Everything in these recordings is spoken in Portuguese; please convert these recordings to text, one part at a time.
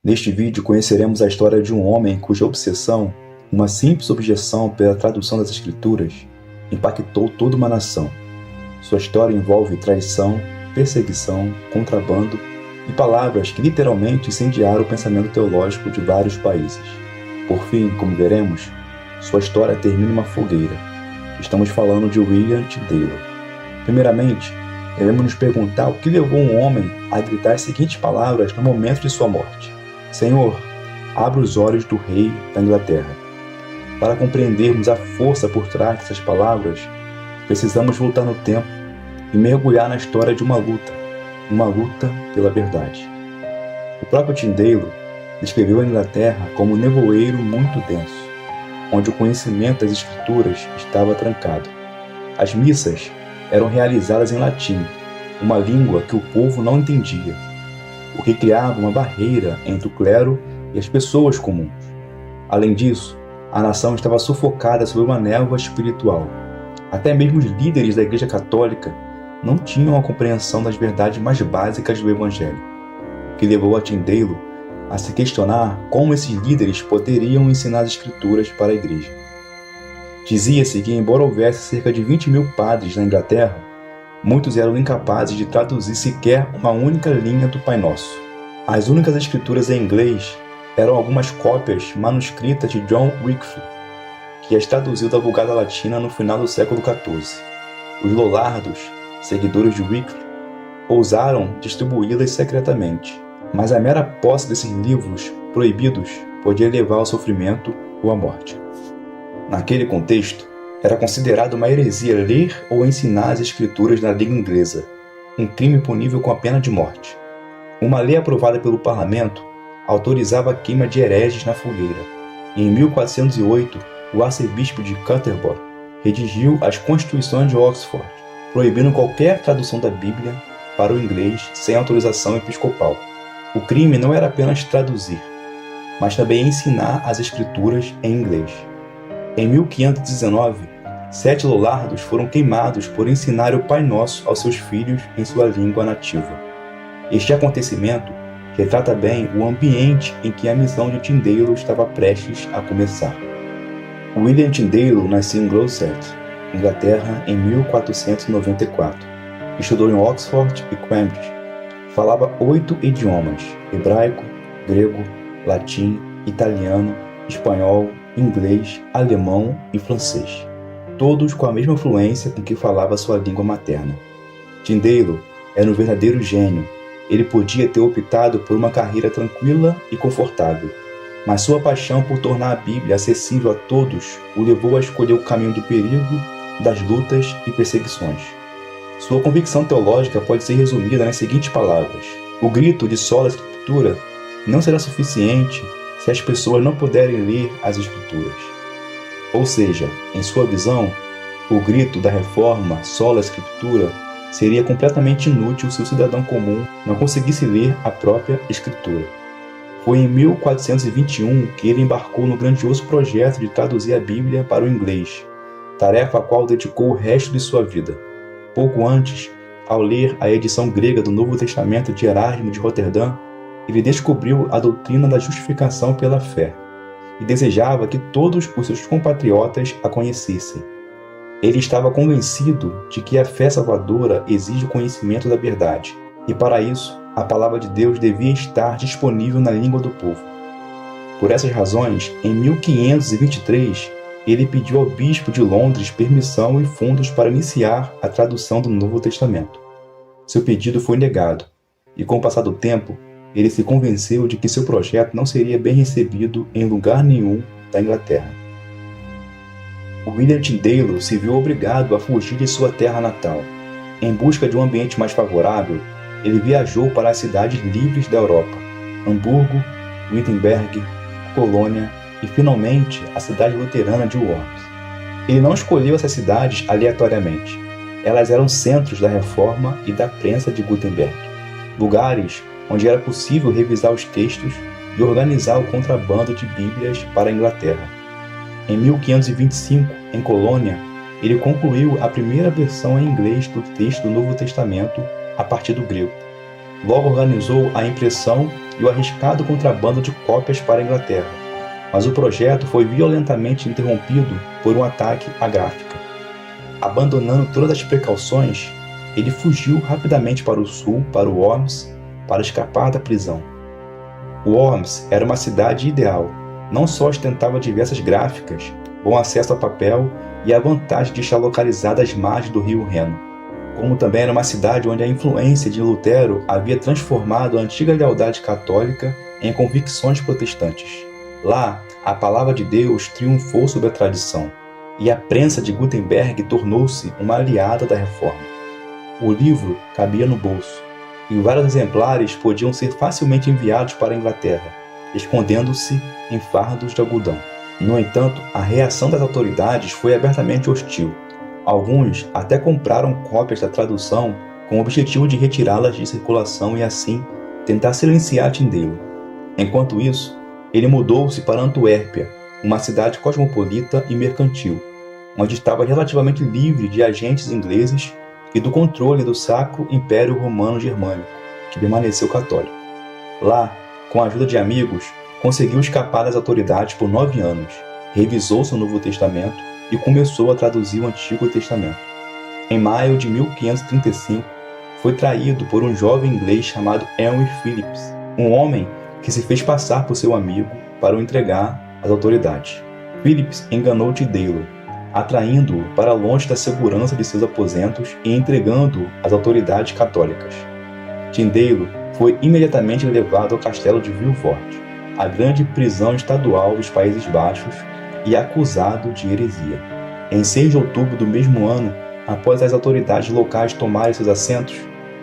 Neste vídeo conheceremos a história de um homem cuja obsessão, uma simples objeção pela tradução das Escrituras, impactou toda uma nação. Sua história envolve traição, perseguição, contrabando e palavras que literalmente incendiaram o pensamento teológico de vários países. Por fim, como veremos, sua história termina em uma fogueira. Estamos falando de William Tyndale. Primeiramente, devemos nos perguntar o que levou um homem a gritar as seguintes palavras no momento de sua morte: Senhor, abra os olhos do rei da Inglaterra. Para compreendermos a força por trás dessas palavras, precisamos voltar no tempo e mergulhar na história de uma luta pela verdade. O próprio Tyndale descreveu a Inglaterra como um nevoeiro muito denso, onde o conhecimento das Escrituras estava trancado. As missas eram realizadas em latim, uma língua que o povo não entendia, o que criava uma barreira entre o clero e as pessoas comuns. Além disso, a nação estava sufocada sob uma névoa espiritual. Até mesmo os líderes da Igreja Católica não tinham a compreensão das verdades mais básicas do Evangelho, o que levou a Tyndale a se questionar como esses líderes poderiam ensinar as Escrituras para a Igreja. Dizia-se que, embora houvesse cerca de 20.000 padres na Inglaterra, muitos eram incapazes de traduzir sequer uma única linha do Pai Nosso. As únicas escrituras em inglês eram algumas cópias manuscritas de John Wycliffe, que as traduziu da Vulgata Latina no final do século XIV. Os Lollardos, seguidores de Wycliffe, ousaram distribuí-las secretamente, mas a mera posse desses livros proibidos podia levar ao sofrimento ou à morte. Naquele contexto, era considerado uma heresia ler ou ensinar as escrituras na língua inglesa, um crime punível com a pena de morte. Uma lei aprovada pelo parlamento autorizava a queima de hereges na fogueira, e em 1408, o arcebispo de Canterbury redigiu as Constituições de Oxford, proibindo qualquer tradução da Bíblia para o inglês sem autorização episcopal. O crime não era apenas traduzir, mas também ensinar as escrituras em inglês. Em 1519, 7 Lollardos foram queimados por ensinar o Pai Nosso aos seus filhos em sua língua nativa. Este acontecimento retrata bem o ambiente em que a missão de Tyndale estava prestes a começar. William Tyndale nasceu em Gloucester, Inglaterra, em 1494. Estudou em Oxford e Cambridge. Falava 8 idiomas: hebraico, grego, latim, italiano, espanhol, inglês, alemão e francês, todos com a mesma fluência com que falava sua língua materna. Tyndale era um verdadeiro gênio. Ele podia ter optado por uma carreira tranquila e confortável, mas sua paixão por tornar a Bíblia acessível a todos o levou a escolher o caminho do perigo, das lutas e perseguições. Sua convicção teológica pode ser resumida nas seguintes palavras: o grito de sola Escritura não será suficiente se as pessoas não puderem ler as Escrituras. Ou seja, em sua visão, o grito da reforma sola Escritura seria completamente inútil se o cidadão comum não conseguisse ler a própria Escritura. Foi em 1421 que ele embarcou no grandioso projeto de traduzir a Bíblia para o inglês, tarefa a qual dedicou o resto de sua vida. Pouco antes, ao ler a edição grega do Novo Testamento de Erasmo de Roterdã, ele descobriu a doutrina da justificação pela fé e desejava que todos os seus compatriotas a conhecessem. Ele estava convencido de que a fé salvadora exige o conhecimento da verdade, e para isso, a palavra de Deus devia estar disponível na língua do povo. Por essas razões, em 1523, ele pediu ao bispo de Londres permissão e fundos para iniciar a tradução do Novo Testamento. Seu pedido foi negado, e com o passar do tempo, ele se convenceu de que seu projeto não seria bem recebido em lugar nenhum da Inglaterra. William Tyndale se viu obrigado a fugir de sua terra natal. Em busca de um ambiente mais favorável, ele viajou para as cidades livres da Europa: Hamburgo, Wittenberg, Colônia e, finalmente, a cidade luterana de Worms. Ele não escolheu essas cidades aleatoriamente. Elas eram centros da reforma e da prensa de Gutenberg, lugares onde era possível revisar os textos e organizar o contrabando de Bíblias para a Inglaterra. Em 1525, em Colônia, ele concluiu a primeira versão em inglês do texto do Novo Testamento a partir do grego. Logo organizou a impressão e o arriscado contrabando de cópias para a Inglaterra, mas o projeto foi violentamente interrompido por um ataque à gráfica. Abandonando todas as precauções, ele fugiu rapidamente para o sul, para Worms, para escapar da prisão. Worms era uma cidade ideal, não só ostentava diversas gráficas, bom acesso a papel e a vantagem de estar localizada às margens do rio Reno, como também era uma cidade onde a influência de Lutero havia transformado a antiga lealdade católica em convicções protestantes. Lá, a palavra de Deus triunfou sobre a tradição, e a prensa de Gutenberg tornou-se uma aliada da reforma. O livro cabia no bolso, e vários exemplares podiam ser facilmente enviados para a Inglaterra, escondendo-se em fardos de algodão. No entanto, a reação das autoridades foi abertamente hostil. Alguns até compraram cópias da tradução com o objetivo de retirá-las de circulação e assim tentar silenciar Tyndale. Enquanto isso, ele mudou-se para Antuérpia, uma cidade cosmopolita e mercantil, onde estava relativamente livre de agentes ingleses e do controle do Sacro Império Romano Germânico, que permaneceu católico. Lá, com a ajuda de amigos, conseguiu escapar das autoridades por 9 anos, revisou seu Novo Testamento e começou a traduzir o Antigo Testamento. Em maio de 1535, foi traído por um jovem inglês chamado Henry Phillips, um homem que se fez passar por seu amigo para o entregar às autoridades. Phillips enganou Tyndale, atraindo-o para longe da segurança de seus aposentos e entregando-o às autoridades católicas. Tyndale foi imediatamente levado ao castelo de Vilvoorde, a grande prisão estadual dos Países Baixos, e acusado de heresia. Em 6 de outubro do mesmo ano, após as autoridades locais tomarem seus assentos,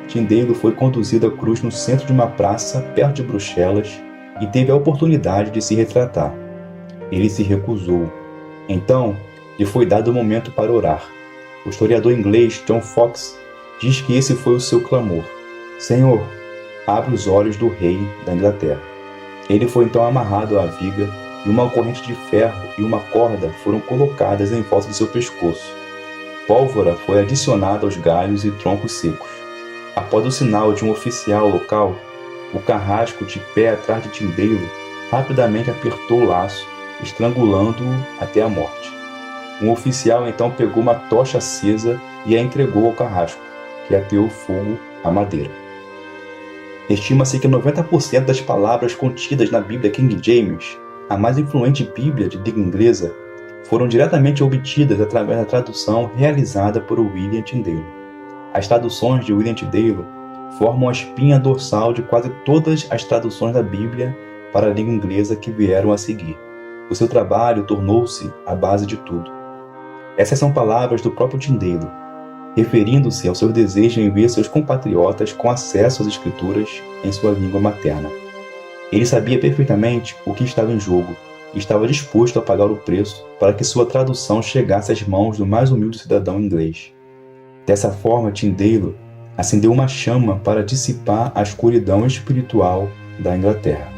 Tyndale foi conduzido à cruz no centro de uma praça perto de Bruxelas e teve a oportunidade de se retratar. Ele se recusou. Então, lhe foi dado o momento para orar. O historiador inglês John Foxe diz que esse foi o seu clamor: Senhor, abre os olhos do rei da Inglaterra. Ele foi então amarrado à viga e uma corrente de ferro e uma corda foram colocadas em volta de seu pescoço. Pólvora foi adicionada aos galhos e troncos secos. Após o sinal de um oficial local, o carrasco de pé atrás de Tyndale rapidamente apertou o laço, estrangulando-o até a morte. Um oficial então pegou uma tocha acesa e a entregou ao carrasco, que ateou fogo à madeira. Estima-se que 90% das palavras contidas na Bíblia King James, a mais influente Bíblia de língua inglesa, foram diretamente obtidas através da tradução realizada por William Tyndale. As traduções de William Tyndale formam a espinha dorsal de quase todas as traduções da Bíblia para a língua inglesa que vieram a seguir. O seu trabalho tornou-se a base de tudo. Essas são palavras do próprio Tyndale, referindo-se ao seu desejo em ver seus compatriotas com acesso às escrituras em sua língua materna. Ele sabia perfeitamente o que estava em jogo e estava disposto a pagar o preço para que sua tradução chegasse às mãos do mais humilde cidadão inglês. Dessa forma, Tyndale acendeu uma chama para dissipar a escuridão espiritual da Inglaterra.